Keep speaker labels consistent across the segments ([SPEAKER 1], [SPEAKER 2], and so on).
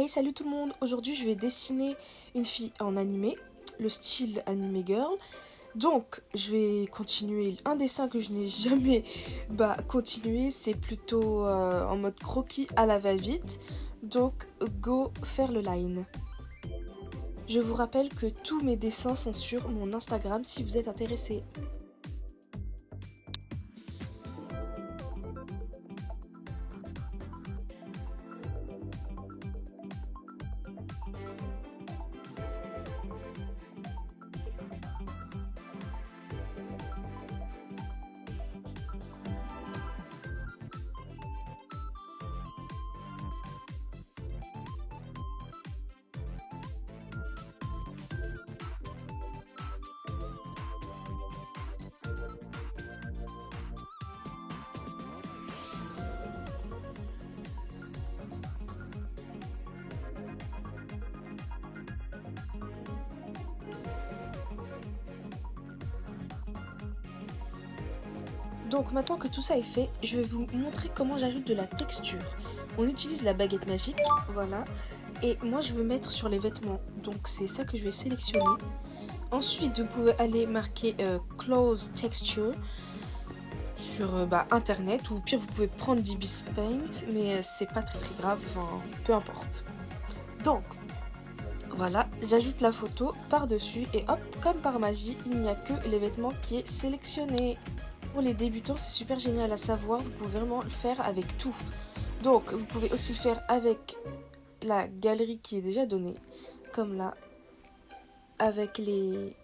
[SPEAKER 1] Salut tout le monde. Aujourd'hui je vais dessiner une fille en animé, le style anime girl. Donc je vais continuer un dessin que je n'ai jamais continué, c'est plutôt en mode croquis à la va-vite. Donc go faire le line. Je vous rappelle que tous mes dessins sont sur mon Instagram si vous êtes intéressés. Donc maintenant que tout ça est fait, je vais vous montrer comment j'ajoute de la texture. On utilise la baguette magique, voilà. Et moi je veux mettre sur les vêtements, donc c'est ça que je vais sélectionner. Ensuite vous pouvez aller marquer Clothes Texture sur internet, ou au pire vous pouvez prendre DB's Paint, mais c'est pas très grave, enfin peu importe. Donc voilà, j'ajoute la photo par-dessus et hop, comme par magie, il n'y a que les vêtements qui est sélectionné. Pour les débutants, c'est super génial à savoir, vous pouvez vraiment le faire avec tout. Donc, vous pouvez aussi le faire avec la galerie qui est déjà donnée, comme là, avec les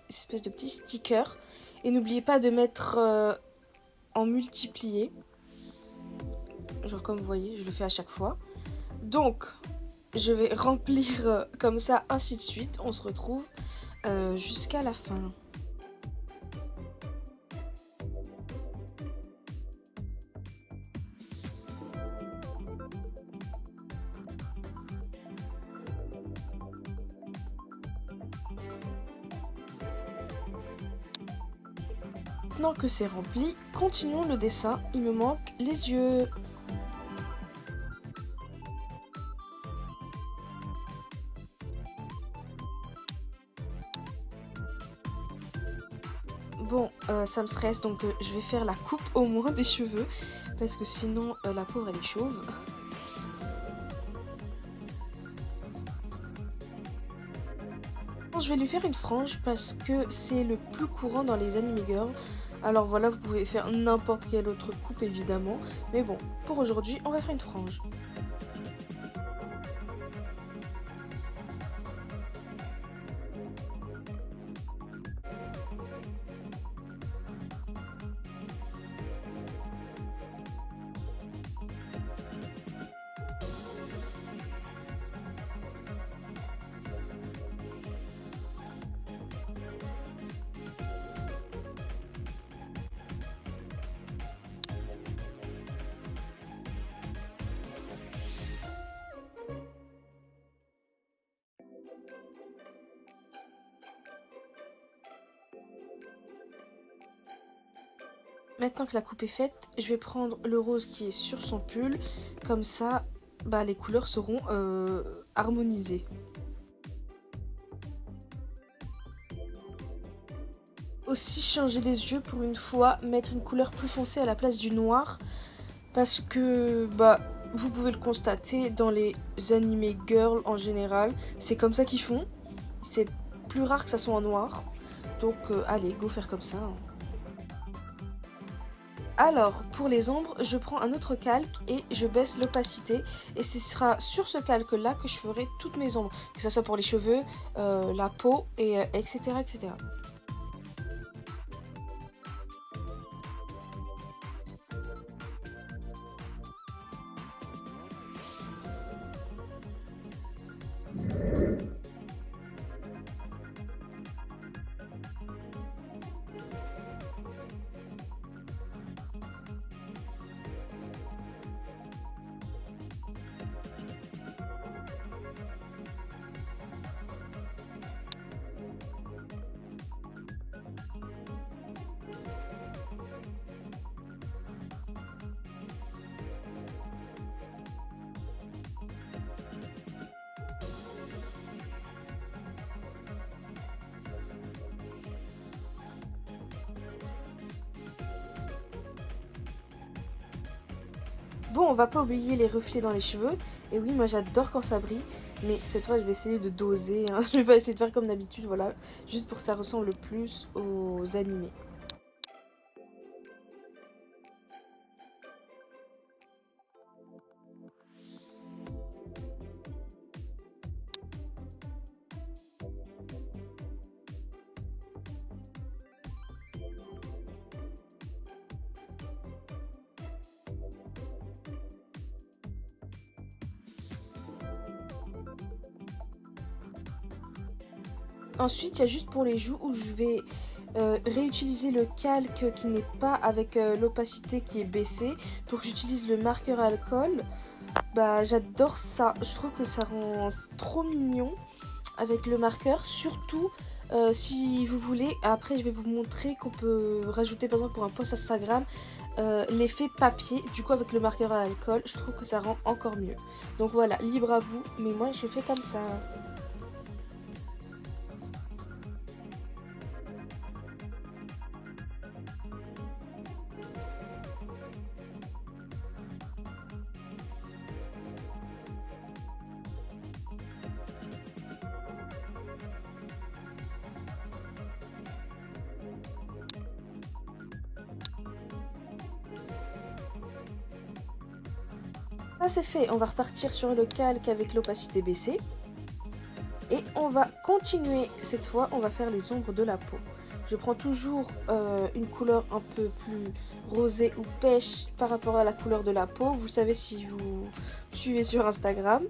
[SPEAKER 1] espèces de petits stickers. Et n'oubliez pas de mettre en multiplié. Genre comme vous voyez, je le fais à chaque fois. Donc, je vais remplir comme ça, ainsi de suite. On se retrouve jusqu'à la fin. Maintenant que c'est rempli, continuons le dessin. Il me manque les yeux. Bon, ça me stresse, donc je vais faire la coupe au moins des cheveux, parce que sinon la pauvre elle est chauve. Bon, je vais lui faire une frange parce que c'est le plus courant dans les anime girls. Alors voilà, vous pouvez faire n'importe quelle autre coupe évidemment, mais bon, pour aujourd'hui on va faire une frange. Maintenant que la coupe est faite, je vais prendre le rose qui est sur son pull, comme ça les couleurs seront harmonisées. Aussi changer les yeux pour une fois, mettre une couleur plus foncée à la place du noir, parce que vous pouvez le constater dans les anime girls en général, c'est comme ça qu'ils font, c'est plus rare que ça soit en noir, donc allez, go faire comme ça. Alors, pour les ombres, je prends un autre calque et je baisse l'opacité. Et ce sera sur ce calque-là que je ferai toutes mes ombres. Que ce soit pour les cheveux, la peau, et etc., etc. Bon, on va pas oublier les reflets dans les cheveux. Et oui, moi j'adore quand ça brille. Mais cette fois, je vais essayer de doser. Hein. Je vais pas essayer de faire comme d'habitude, voilà. Juste pour que ça ressemble le plus aux animés. Ensuite, il y a juste pour les joues où je vais réutiliser le calque qui n'est pas avec l'opacité qui est baissée pour que j'utilise le marqueur alcool. Bah, j'adore ça. Je trouve que ça rend trop mignon avec le marqueur. Surtout si vous voulez, après je vais vous montrer qu'on peut rajouter par exemple pour un post Instagram l'effet papier. Du coup avec le marqueur à alcool, je trouve que ça rend encore mieux. Donc voilà, libre à vous. Mais moi je fais comme ça. Ça c'est fait, on va repartir sur le calque avec l'opacité baissée. Et on va continuer, cette fois on va faire les ombres de la peau. Je prends toujours une couleur un peu plus rosée ou pêche par rapport à la couleur de la peau. Vous savez si vous suivez sur Instagram.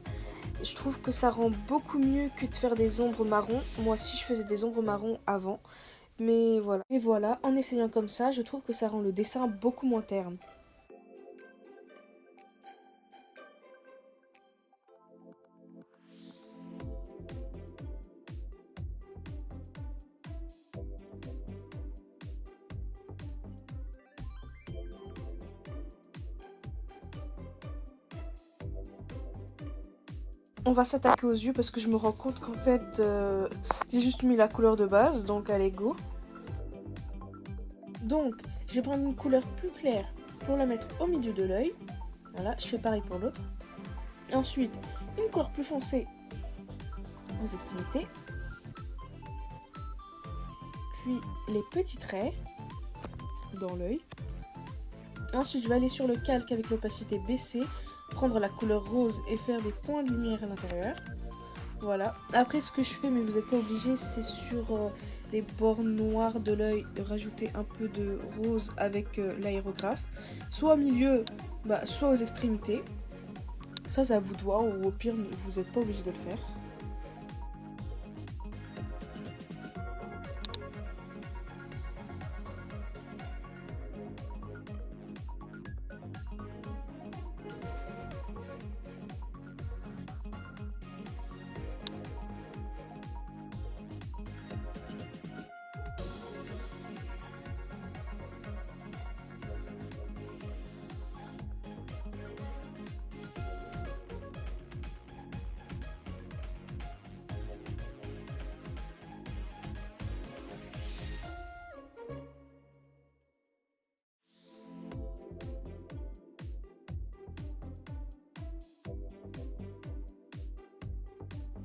[SPEAKER 1] Je trouve que ça rend beaucoup mieux que de faire des ombres marron. Moi aussi je faisais des ombres marron avant. Mais voilà. Et voilà, en essayant comme ça, je trouve que ça rend le dessin beaucoup moins terne. On va s'attaquer aux yeux parce que je me rends compte qu'en fait j'ai juste mis la couleur de base, donc allez go. Donc je vais prendre une couleur plus claire pour la mettre au milieu de l'œil. Voilà, je fais pareil pour l'autre. Ensuite une couleur plus foncée aux extrémités. Puis les petits traits dans l'œil. Ensuite je vais aller sur le calque avec l'opacité baissée, prendre la couleur rose et faire des points de lumière à l'intérieur. Voilà. Après ce que je fais, mais vous n'êtes pas obligé, c'est sur les bords noirs de l'œil, rajouter un peu de rose avec l'aérographe. Soit au milieu, soit aux extrémités. Ça à vous de voir, ou au pire, vous n'êtes pas obligé de le faire.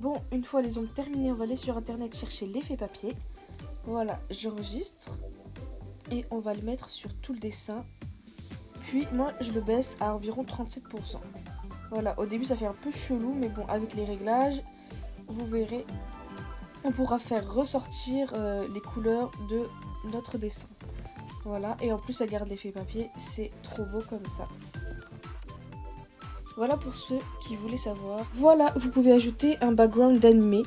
[SPEAKER 1] Bon, une fois les ongles terminés, on va aller sur internet chercher l'effet papier. Voilà, j'enregistre. Et on va le mettre sur tout le dessin. Puis moi, je le baisse à environ 37%. Voilà, au début ça fait un peu chelou, mais bon, avec les réglages, vous verrez, on pourra faire ressortir les couleurs de notre dessin. Voilà, et en plus ça garde l'effet papier, c'est trop beau comme ça. Voilà pour ceux qui voulaient savoir. Voilà, vous pouvez ajouter un background d'animé.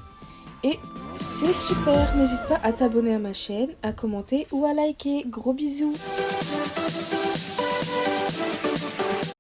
[SPEAKER 1] Et c'est super, n'hésite pas à t'abonner à ma chaîne, à commenter ou à liker. Gros bisous.